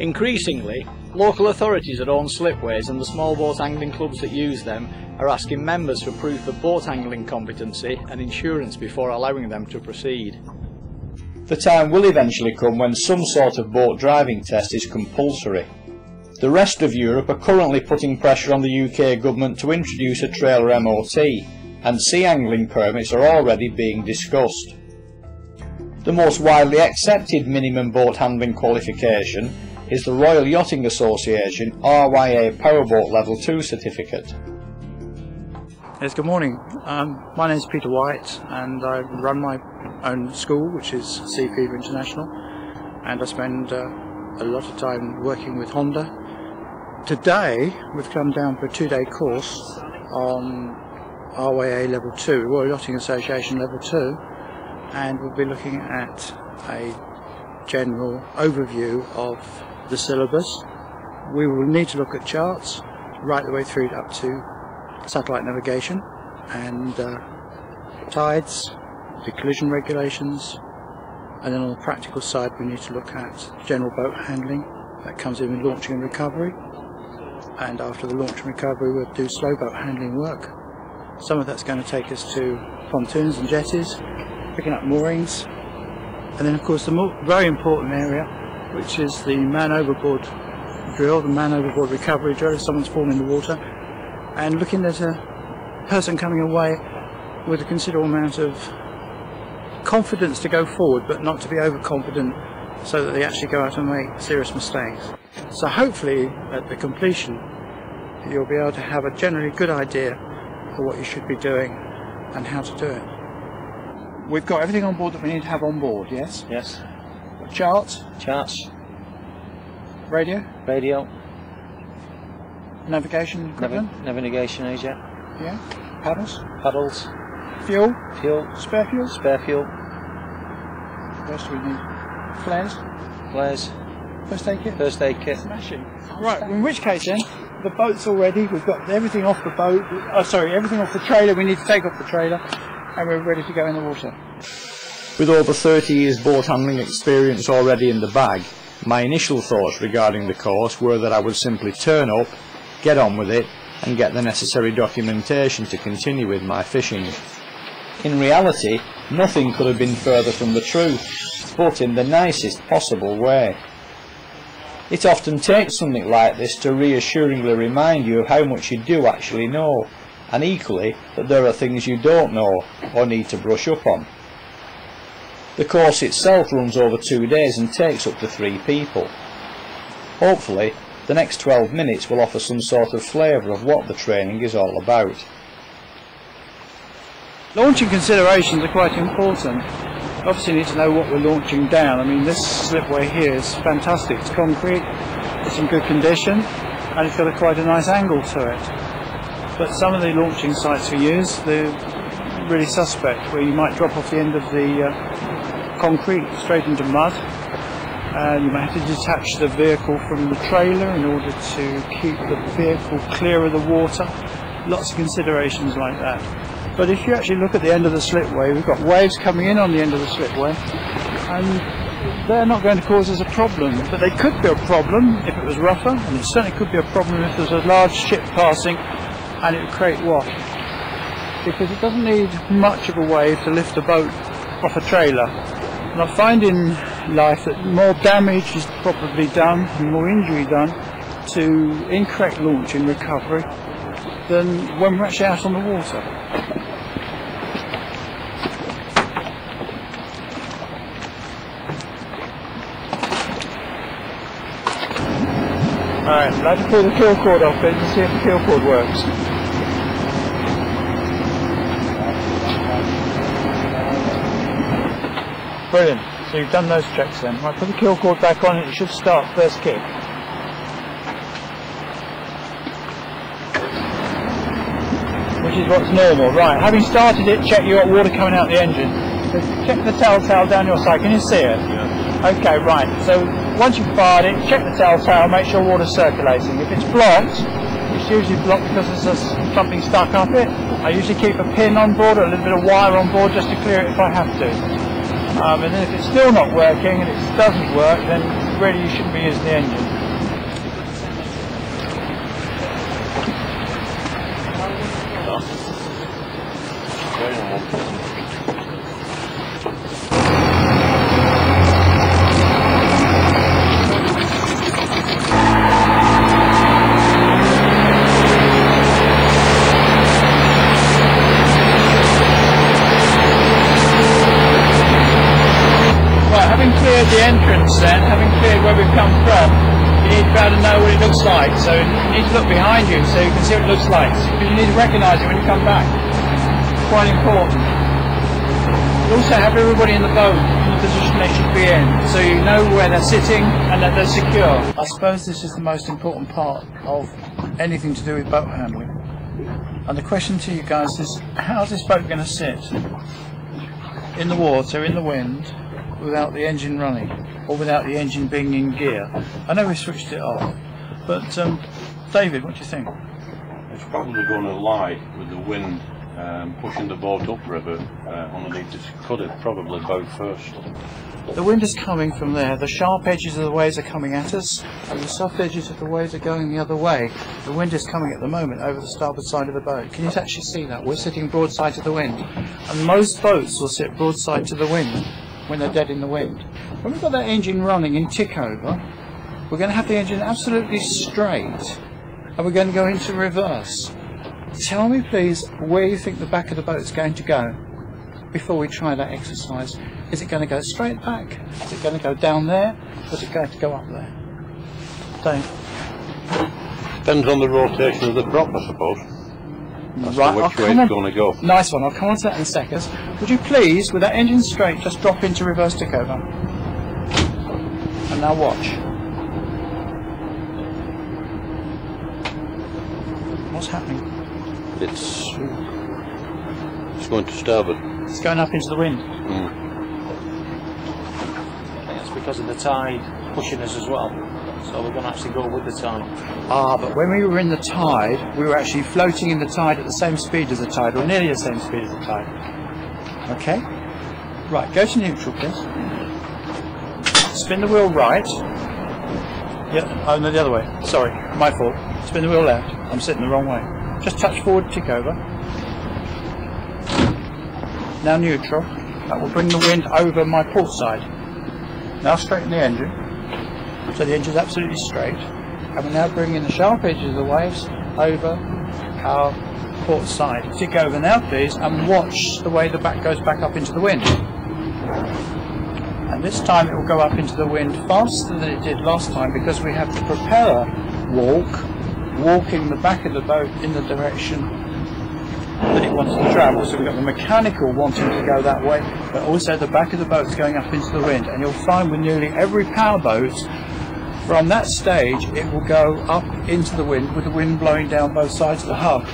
Increasingly, local authorities that own slipways and the small boat angling clubs that use them are asking members for proof of boat angling competency and insurance before allowing them to proceed. The time will eventually come when some sort of boat driving test is compulsory. The rest of Europe are currently putting pressure on the UK government to introduce a trailer MOT, and sea angling permits are already being discussed. The most widely accepted minimum boat handling qualification is the Royal Yachting Association RYA Powerboat Level 2 certificate. Yes, good morning. My name is Peter White and I run my own school, which is Seafeeder International, and I spend a lot of time working with Honda. Today we've come down for a 2-day course on RYA Level 2, Royal Yachting Association Level 2, and we'll be looking at a general overview of the syllabus. We will need to look at charts right the way through up to satellite navigation and tides, the collision regulations, and then on the practical side we need to look at general boat handling. That comes in with launching and recovery, and after the launch and recovery we'll do slow boat handling work. Some of that's going to take us to pontoons and jetties, picking up moorings, and then of course the very important area, which is the man overboard drill, the man overboard recovery drill if someone's fallen in the water, and looking at a person coming away with a considerable amount of confidence to go forward but not to be overconfident so that they actually go out and make serious mistakes. So hopefully at the completion you'll be able to have a generally good idea of what you should be doing and how to do it. We've got everything on board that we need to have on board, yes? Yes. Charts? Charts. Radio? Radio. Navigation equipment? Navigation aids, yeah. Yeah. Paddles? Paddles. Fuel? Fuel. Spare fuel? Spare fuel. What else do we need? Flares? Flares. First aid kit? First aid kit. Smashing. Right, in which case then, the boat's all ready, we've got everything off the boat, everything off the trailer, we need to take off the trailer, and we're ready to go in the water. With over 30 years boat handling experience already in the bag, my initial thoughts regarding the course were that I would simply turn up, get on with it, and get the necessary documentation to continue with my fishing. In reality, nothing could have been further from the truth, but in the nicest possible way. It often takes something like this to reassuringly remind you of how much you do actually know, and equally that there are things you don't know or need to brush up on. The course itself runs over 2 days and takes up to 3 people. Hopefully, the next 12 minutes will offer some sort of flavour of what the training is all about. Launching considerations are quite important. Obviously you need to know what we're launching down. I mean, this slipway here is fantastic. It's concrete, it's in good condition, and it's got quite a nice angle to it. But some of the launching sites we use, they're really suspect, where you might drop off the end of the concrete straight into mud, and you might have to detach the vehicle from the trailer in order to keep the vehicle clear of the water. Lots of considerations like that. But if you actually look at the end of the slipway, we've got waves coming in on the end of the slipway, and they're not going to cause us a problem, but they could be a problem if it was rougher, and it certainly could be a problem if there's a large ship passing and it would create wash, because it doesn't need much of a wave to lift a boat off a trailer. And I find in life that more damage is probably done and more injury done to incorrect launch and recovery than when we're actually out on the water. Alright, I'd like to pull the kill cord off it and see if the kill cord works. Brilliant, so you've done those checks then. Right, put the kill cord back on and it should start first kick. Which is what's normal. Right, having started it, check you got water coming out the engine. So check the telltale down your side, can you see it? Yeah. Okay, right, so once you've fired it, check the telltale, make sure water's circulating. If it's blocked, it's usually blocked because there's something stuck up it. I usually keep a pin on board or a little bit of wire on board just to clear it if I have to. And then if it's still not working and it doesn't work, then really you shouldn't be using the engine. extent, having cleared where we've come from, you need to be able to know what it looks like. So you need to look behind you so you can see what it looks like. Because you need to recognise it when you come back. It's quite important. You also have everybody in the boat in the position they should be in, so you know where they're sitting and that they're secure. I suppose this is the most important part of anything to do with boat handling. And the question to you guys is, how's this boat going to sit in the water, in the wind, without the engine running, or without the engine being in gear? I know we switched it off, but David, what do you think? It's probably going to lie with the wind pushing the boat upriver underneath this cuddy, probably bow first. The wind is coming from there, the sharp edges of the waves are coming at us, and the soft edges of the waves are going the other way. The wind is coming at the moment over the starboard side of the boat. Can you actually see that? We're sitting broadside to the wind, and most boats will sit broadside to the wind when they're dead in the wind. When we've got that engine running in tick over, we're going to have the engine absolutely straight, and we're going to go into reverse. Tell me please where you think the back of the boat is going to go before we try that exercise. Is it going to go straight back? Is it going to go down there? Or is it going to go up there? Dave? Depends on the rotation of the prop, I suppose. That's Right, which way it's going to go. Nice one, I'll come on to that in a second. Would you please, with that engine straight, just drop into reverse tick over? And now watch. What's happening? It's going to starboard. It's going up into the wind. Mm. I think that's because of the tide pushing us as well. So we're going to actually go with the tide. Ah, but when we were in the tide, we were actually floating in the tide at the same speed as the tide, or nearly the same speed as the tide. Okay? Right, go to neutral, please. Spin the wheel right. Yeah, oh no, the other way. Sorry, my fault. Spin the wheel left. I'm sitting the wrong way. Just touch forward, tick over. Now neutral. That will bring the wind over my port side. Now straighten the engine. So the engine's absolutely straight. And we're now bringing the sharp edges of the waves over our port side. Tick over now please, and watch the way the back goes back up into the wind. And this time it will go up into the wind faster than it did last time, because we have the propeller walking the back of the boat in the direction that it wants to travel. So we've got the mechanical wanting to go that way, but also the back of the boat's going up into the wind. And you'll find with nearly every powerboat, from that stage it will go up into the wind with the wind blowing down both sides of the hub.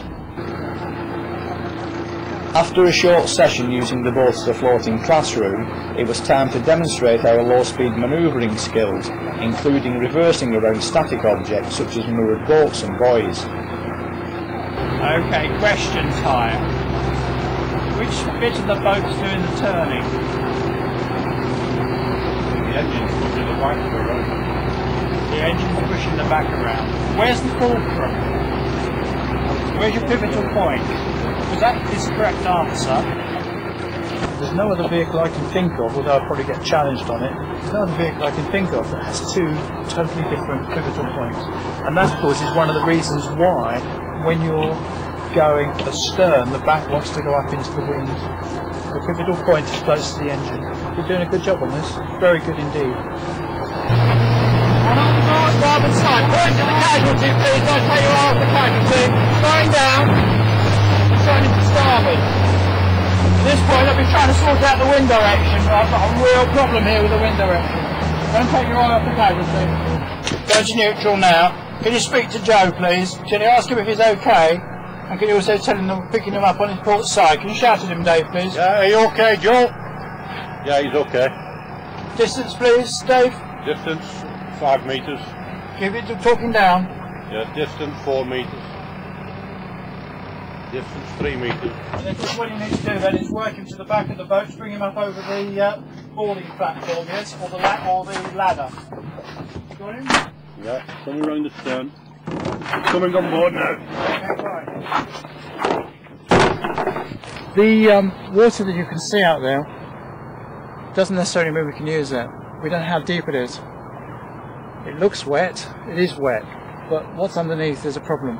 After a short session using the boat as a floating classroom, it was time to demonstrate our low-speed manoeuvring skills, including reversing around static objects such as moored boats and buoys. Okay, question time. Which bit of the boat's doing the turning? The engine's pushing the back around. The engine's pushing the back around. Where's the fulcrum? Where's your pivotal point? Because that is the correct answer. There's no other vehicle I can think of, although I'll probably get challenged on it. There's no other vehicle I can think of that has two totally different pivotal points. And that, of course, is one of the reasons why, when you're going astern, the back wants to go up into the wind. The pivotal point is close to the engine. You're doing a good job on this. Very good indeed. On the starboard side, point to the casualty, please. Don't take your eye off the casualty. Going down. Turning to starboard. At this point, I've been trying to sort out the wind direction, but I've got a real problem here with the wind direction. Don't take your eye off the casualty. Go to neutral now. Can you speak to Joe, please? Can you ask him if he's okay? And can you also tell him that picking him up on his port side? Can you shout at him, Dave, please? Yeah, are you okay, Joe? Yeah, he's okay. Distance, please, Dave. Distance 5 metres. Keep it to talking down. Yeah, distance 4 metres. Distance 3 metres. And then just what you need to do then is work him to the back of the boat, bring him up over the boarding platform, yes, or the ladder. Got him? Yeah, coming round the stern. Coming on board now. The water that you can see out there doesn't necessarily mean we can use that. We don't know how deep it is. It looks wet, it is wet, but what's underneath is a problem.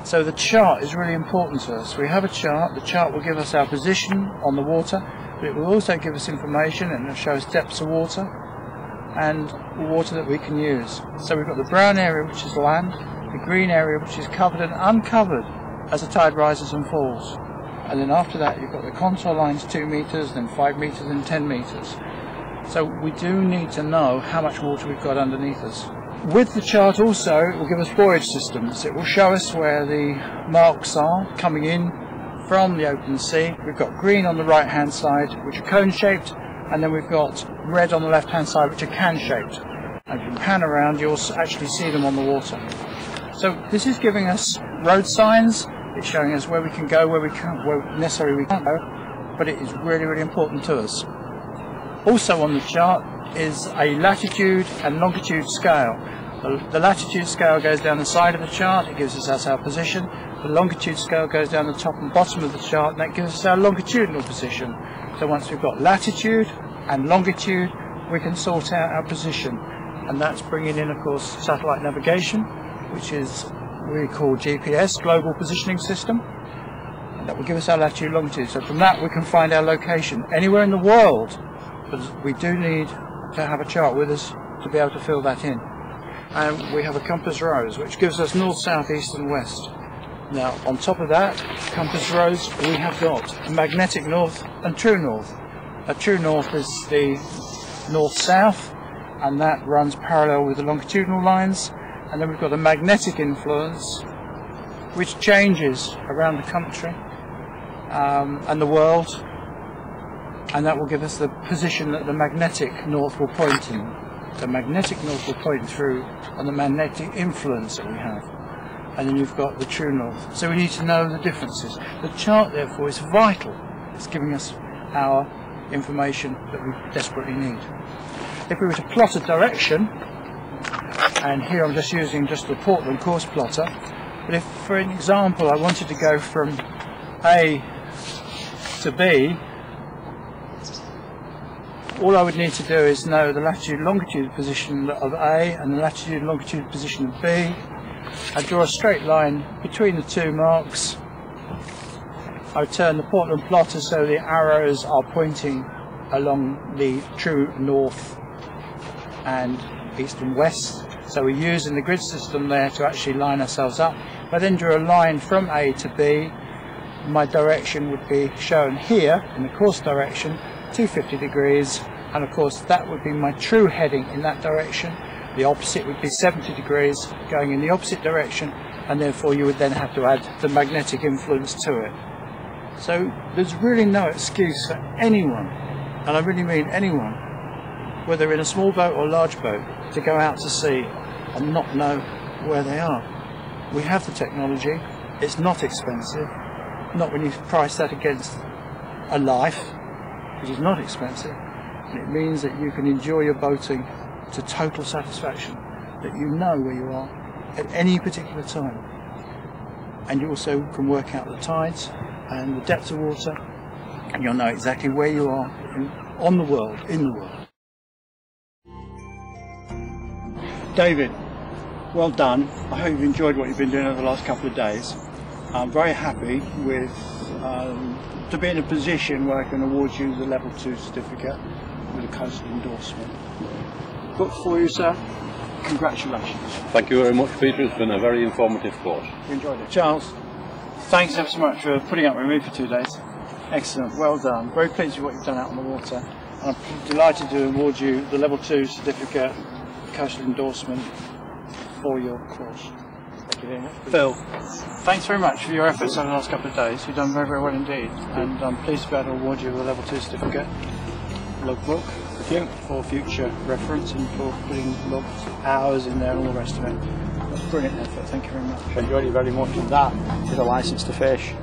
So the chart is really important to us. We have a chart. The chart will give us our position on the water, but it will also give us information and it'll show us depths of water. and water that we can use. So we've got the brown area, which is land, the green area, which is covered and uncovered as the tide rises and falls. And then after that you've got the contour lines 2 meters, then 5 meters and 10 meters. So we do need to know how much water we've got underneath us. With the chart also, it will give us buoyage systems. It will show us where the marks are coming in from the open sea. We've got green on the right hand side, which are cone shaped, and then we've got red on the left hand side, which are can shaped. And if you pan around, you'll actually see them on the water. So this is giving us road signs. It's showing us where we can go, where necessarily we can't go, but it is really, really important to us. Also on the chart is a latitude and longitude scale. The latitude scale goes down the side of the chart, it gives us our position. The longitude scale goes down the top and bottom of the chart, and that gives us our longitudinal position. So once we've got latitude and longitude, we can sort out our position. And that's bringing in, of course, satellite navigation, which is we call GPS, Global Positioning System. And that will give us our latitude and longitude. So from that we can find our location anywhere in the world. But we do need to have a chart with us to be able to fill that in. And we have a compass rose, which gives us north, south, east and west. Now on top of that compass rose, we have got magnetic north and true north. A true north is the north-south, and that runs parallel with the longitudinal lines. And then we've got a magnetic influence which changes around the country and the world, and that will give us the position that the magnetic north will point in. The magnetic north will point through on the magnetic influence that we have. And then you've got the true north. So we need to know the differences. The chart therefore is vital. It's giving us our information that we desperately need. If we were to plot a direction, and here I'm just using the Portland course plotter, but if for an example I wanted to go from A to B, all I would need to do is know the latitude and longitude position of A and the latitude and longitude position of B. I draw a straight line between the two marks. I turn the Portland plotter so the arrows are pointing along the true north and east and west. So we're using the grid system there to actually line ourselves up. If I then drew a line from A to B, my direction would be shown here in the course direction, 250 degrees, and of course that would be my true heading in that direction. The opposite would be 70 degrees going in the opposite direction, and therefore you would then have to add the magnetic influence to it. So there's really no excuse for anyone, and I really mean anyone, whether in a small boat or large boat, to go out to sea and not know where they are. We have the technology, it's not expensive, not when you price that against a life, which is not expensive, and it means that you can enjoy your boating to total satisfaction, that you know where you are at any particular time, and you also can work out the tides and the depth of water, and you'll know exactly where you are in the world. David, well done. I hope you've enjoyed what you've been doing over the last couple of days. I'm very happy with to be in a position where I can award you the Level 2 certificate with a coastal endorsement. Good for you, sir. Congratulations. Thank you very much, Peter. It's been a very informative course. You enjoyed it. Charles, thanks ever so much for putting up with me for 2 days. Excellent, well done. Very pleased with what you've done out on the water. And I'm delighted to award you the Level 2 certificate, coastal endorsement for your course. Thank you very much. Phil, thanks very much for your efforts over the last couple of days. You've done very, very well indeed. And I'm pleased to be able to award you the Level 2 certificate, logbook, for future reference and for putting logged hours in there and all the rest of it. That's a brilliant effort, thank you very much. I enjoyed it very much, and that is a license to fish.